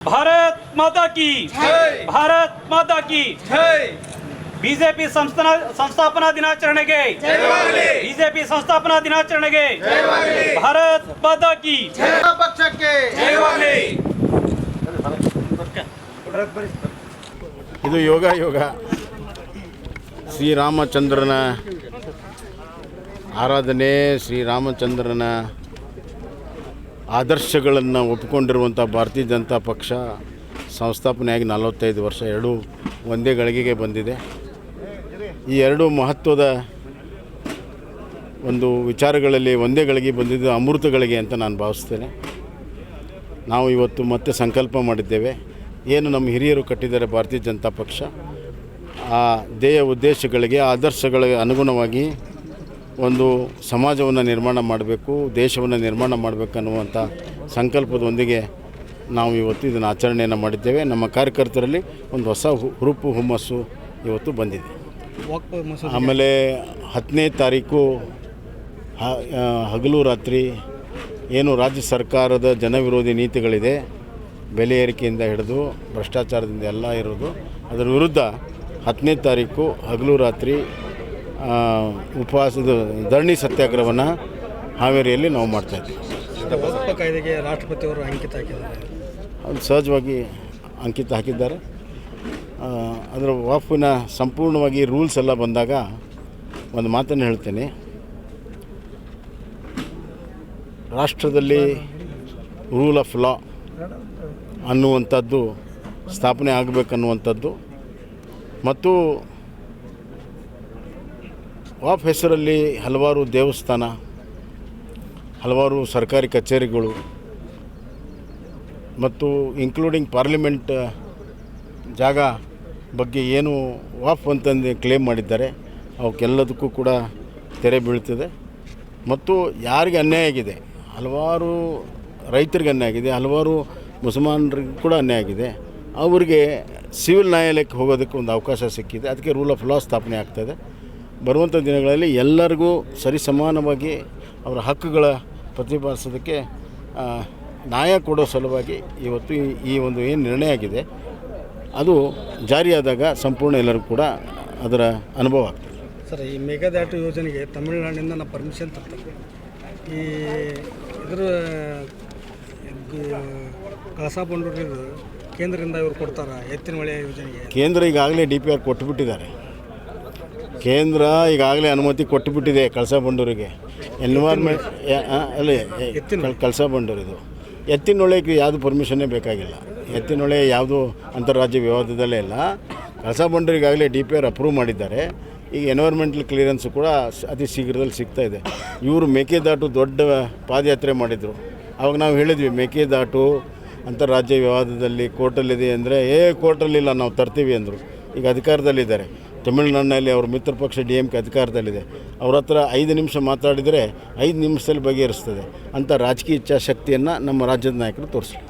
भारत माता की जय। भारत माता की जय। ಬಿಜೆಪಿ ಸಂಸ್ಥಾಪನಾ ದಿನಾಚರಣೆಗೆ ಬಿಜೆಪಿ ಸಂಸ್ಥಾಪನಾ ದಿನಾಚರಣೆಗೆ ಭಾರತ್ ಮಾತಾ ಕಿ ಜೈ ಪಕ್ಷಕ್ಕೆ ಜಯವಾಗಲಿ. ಇದು ಯೋಗ ಶ್ರೀರಾಮಚಂದ್ರನ ಆರಾಧನೆ, ಶ್ರೀರಾಮಚಂದ್ರನ ಆದರ್ಶಗಳನ್ನು ಒಪ್ಪಿಕೊಂಡಿರುವಂಥ ಭಾರತೀಯ ಜನತಾ ಪಕ್ಷ ಸಂಸ್ಥಾಪನೆಯಾಗಿ 45 ವರ್ಷ, ಎರಡೂ ಒಂದೇ ಗಳಿಗೆಗೆ ಬಂದಿದೆ. ಈ ಎರಡು ಮಹತ್ವದ ಒಂದು ವಿಚಾರಗಳಲ್ಲಿ ಒಂದೇ ಗಳಿಗೆ ಬಂದಿದ್ದು ಅಮೃತ ಗಳಿಗೆ ಅಂತ ನಾನು ಭಾವಿಸ್ತೇನೆ. ನಾವು ಇವತ್ತು ಮತ್ತೆ ಸಂಕಲ್ಪ ಮಾಡಿದ್ದೇವೆ, ಏನು ನಮ್ಮ ಹಿರಿಯರು ಕಟ್ಟಿದ್ದಾರೆ ಭಾರತೀಯ ಜನತಾ ಪಕ್ಷ, ಆ ಧ್ಯೇಯ ಉದ್ದೇಶಗಳಿಗೆ ಆದರ್ಶಗಳಿಗೆ ಅನುಗುಣವಾಗಿ ಒಂದು ಸಮಾಜವನ್ನು ನಿರ್ಮಾಣ ಮಾಡಬೇಕು, ದೇಶವನ್ನು ನಿರ್ಮಾಣ ಮಾಡಬೇಕನ್ನುವಂಥ ಸಂಕಲ್ಪದೊಂದಿಗೆ ನಾವು ಇವತ್ತು ಇದನ್ನು ಆಚರಣೆಯನ್ನು ಮಾಡಿದ್ದೇವೆ. ನಮ್ಮ ಕಾರ್ಯಕರ್ತರಲ್ಲಿ ಒಂದು ಹೊಸ ಹುರುಪು ಹುಮ್ಮಸ್ಸು ಇವತ್ತು ಬಂದಿದೆ. ಆಮೇಲೆ 10ನೇ ತಾರೀಕು ಹಗಲು ರಾತ್ರಿ ಏನು ರಾಜ್ಯ ಸರ್ಕಾರದ ಜನವಿರೋಧಿ ನೀತಿಗಳಿದೆ, ಬೆಲೆ ಏರಿಕೆಯಿಂದ ಹಿಡಿದು ಭ್ರಷ್ಟಾಚಾರದಿಂದ ಎಲ್ಲ ಇರೋದು, ಅದರ ವಿರುದ್ಧ 10ನೇ ತಾರೀಕು ಹಗಲು ರಾತ್ರಿ ಉಪವಾಸದ ಧರಣಿ ಸತ್ಯಾಗ್ರಹವನ್ನು ಹಾವೇರಿಯಲ್ಲಿ ನಾವು ಮಾಡ್ತಾಯಿದ್ದೀವಿ. ಕಾಯ್ದೆಗೆ ರಾಷ್ಟ್ರಪತಿಯವರು ಅಂಕಿತ ಹಾಕಿದ್ದಾರೆ, ಅದು ಸಹಜವಾಗಿ ಅಂಕಿತ ಹಾಕಿದ್ದಾರೆ. ಅದರ ವಾಫಿನ ಸಂಪೂರ್ಣವಾಗಿ ರೂಲ್ಸ್ ಎಲ್ಲ ಬಂದಾಗ ಒಂದು ಮಾತನ್ನು ಹೇಳ್ತೇನೆ, ರಾಷ್ಟ್ರದಲ್ಲಿ ರೂಲ್ ಆಫ್ ಲಾ ಅನ್ನುವಂಥದ್ದು ಸ್ಥಾಪನೆ ಆಗಬೇಕನ್ನುವಂಥದ್ದು ಮತ್ತು ವಾಫ್ ಹೆಸರಲ್ಲಿ ಹಲವಾರು ದೇವಸ್ಥಾನ, ಹಲವಾರು ಸರ್ಕಾರಿ ಕಚೇರಿಗಳು ಮತ್ತು ಇನ್ಕ್ಲೂಡಿಂಗ್ ಪಾರ್ಲಿಮೆಂಟ್ ಜಾಗ ಬಗ್ಗೆ ಏನು ವಾಫ್ ಅಂತಂದು ಕ್ಲೇಮ್ ಮಾಡಿದ್ದಾರೆ ಅವಕ್ಕೆಲ್ಲದಕ್ಕೂ ಕೂಡ ತೆರೆ ಬೀಳ್ತದೆ. ಮತ್ತು ಯಾರಿಗೆ ಅನ್ಯಾಯ ಆಗಿದೆ, ಹಲವಾರು ರೈತರಿಗೆ ಅನ್ಯಾಯ ಆಗಿದೆ, ಹಲವಾರು ಮುಸಲ್ಮಾನರಿಗೆ ಕೂಡ ಅನ್ಯಾಯ ಆಗಿದೆ, ಅವರಿಗೆ ಸಿವಿಲ್ ನ್ಯಾಯಾಲಯಕ್ಕೆ ಹೋಗೋದಕ್ಕೆ ಒಂದು ಅವಕಾಶ ಸಿಕ್ಕಿದೆ. ಅದಕ್ಕೆ ರೂಲ್ ಆಫ್ ಲಾ ಸ್ಥಾಪನೆ ಆಗ್ತಾಯಿದೆ. ಬರುವಂಥ ದಿನಗಳಲ್ಲಿ ಎಲ್ಲರಿಗೂ ಸರಿಸಮಾನವಾಗಿ ಅವರ ಹಕ್ಕುಗಳ ಪ್ರತಿಪಾದಿಸೋದಕ್ಕೆ ನ್ಯಾಯ ಕೊಡೋ ಸಲುವಾಗಿ ಇವತ್ತು ಈ ಒಂದು ಏನು ನಿರ್ಣಯ ಆಗಿದೆ ಅದು ಜಾರಿಯಾದಾಗ ಸಂಪೂರ್ಣ ಎಲ್ಲರಿಗೂ ಕೂಡ ಅದರ ಅನುಭವ ಆಗ್ತದೆ. ಸರ್, ಈ ಮೇಘದಾಟು ಯೋಜನೆಗೆ ತಮಿಳುನಾಡಿನಿಂದ ನಾವು ಪರ್ಮಿಷನ್ ತರ್ತೀವಿ. ಈ ಇದರ ಕಳಸಾ ಬಂಡೂರು ಕೇಂದ್ರದಿಂದ ಇವರು ಕೊಡ್ತಾರೆ ಎತ್ತಿನ ಹೊಳೆ ಯೋಜನೆಗೆ. ಕೇಂದ್ರ ಈಗಾಗಲೇ DPR ಕೊಟ್ಟುಬಿಟ್ಟಿದ್ದಾರೆ. ಕೇಂದ್ರ ಈಗಾಗಲೇ ಅನುಮತಿ ಕೊಟ್ಟುಬಿಟ್ಟಿದೆ ಕಳಸಾ ಬಂಡೂರಿಗೆ. ಎನ್ವೈರ್ಮೆಂಟ್ ಕಳಸಾ ಬಂಡೂರಿದು ಎತ್ತಿನೊಳೆಗೆ ಯಾವುದು ಪರ್ಮಿಷನ್ನೇ ಬೇಕಾಗಿಲ್ಲ. ಎತ್ತಿನೊಳೆ ಯಾವುದು ಅಂತಾರಾಜ್ಯ ವಿವಾದದಲ್ಲೇ ಇಲ್ಲ. ಕಳಸಾ ಬಂಡೂರಿಗಾಗಲೇ DPR ಅಪ್ರೂವ್ ಮಾಡಿದ್ದಾರೆ. ಈಗ ಎನ್ವೈರ್ಮೆಂಟಲ್ ಕ್ಲಿಯರೆನ್ಸು ಕೂಡ ಅತಿ ಶೀಘ್ರದಲ್ಲಿ ಸಿಗ್ತಾಯಿದೆ. ಇವರು ಮೇಕೆದಾಟು ದೊಡ್ಡ ಪಾದಯಾತ್ರೆ ಮಾಡಿದರು. ಆವಾಗ ನಾವು ಹೇಳಿದ್ವಿ ಮೇಕೆದಾಟು ಅಂತಾರಾಜ್ಯ ವಿವಾದದಲ್ಲಿ ಕೋರ್ಟಲ್ಲಿದೆ ಅಂದರೆ ಕೋರ್ಟಲ್ಲಿಲ್ಲ ನಾವು ತರ್ತೀವಿ ಅಂದರು. ಈಗ ಅಧಿಕಾರದಲ್ಲಿದ್ದಾರೆ. ತಮಿಳುನಾಡಿನಲ್ಲಿ ಅವ್ರ ಮಿತ್ರ ಪಕ್ಷ DMK ಅಧಿಕಾರದಲ್ಲಿದೆ. ಅವ್ರ ಹತ್ರ 5 ನಿಮಿಷ ಮಾತಾಡಿದರೆ 5 ನಿಮಿಷದಲ್ಲಿ ಬಗೆಹರಿಸ್ತದೆ ಅಂತ ರಾಜಕೀಯ ಇಚ್ಛಾಶಕ್ತಿಯನ್ನು ನಮ್ಮ ರಾಜ್ಯದ ನಾಯಕರು ತೋರಿಸ್ತಾರೆ.